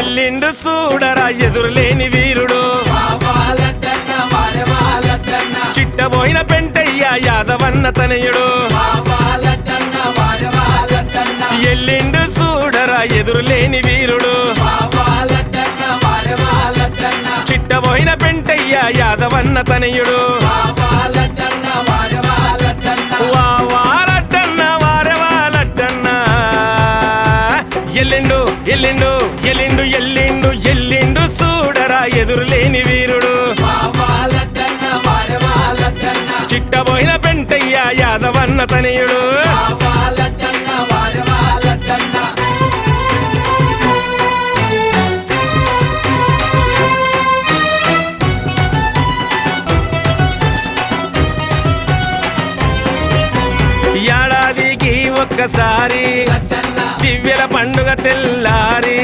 ఎల్లిండు చూడరా ఎదురులేని వీరుడు చిట్టబోయిన పెంటయ్య యాదవన్న తనయుడు ఎల్లిండు చూడరా ఎదురులేని వీరుడు చిట్టబోయిన పెంటయ్య యాదవన్న తనయుడు వావాలట్టన్న వారవాలట్టన్న ఎల్లిండు ఎల్లిండు ఎల్లిండు ఎల్లిండు ఎల్లిండు చూడరా ఎదురులేని వీరుడు చిట్టబోయిన పెంటయ్య యాదవన్న తనయుడు ఏడాదికి ఒక్కసారి దివ్యల పండుగ తెల్లారి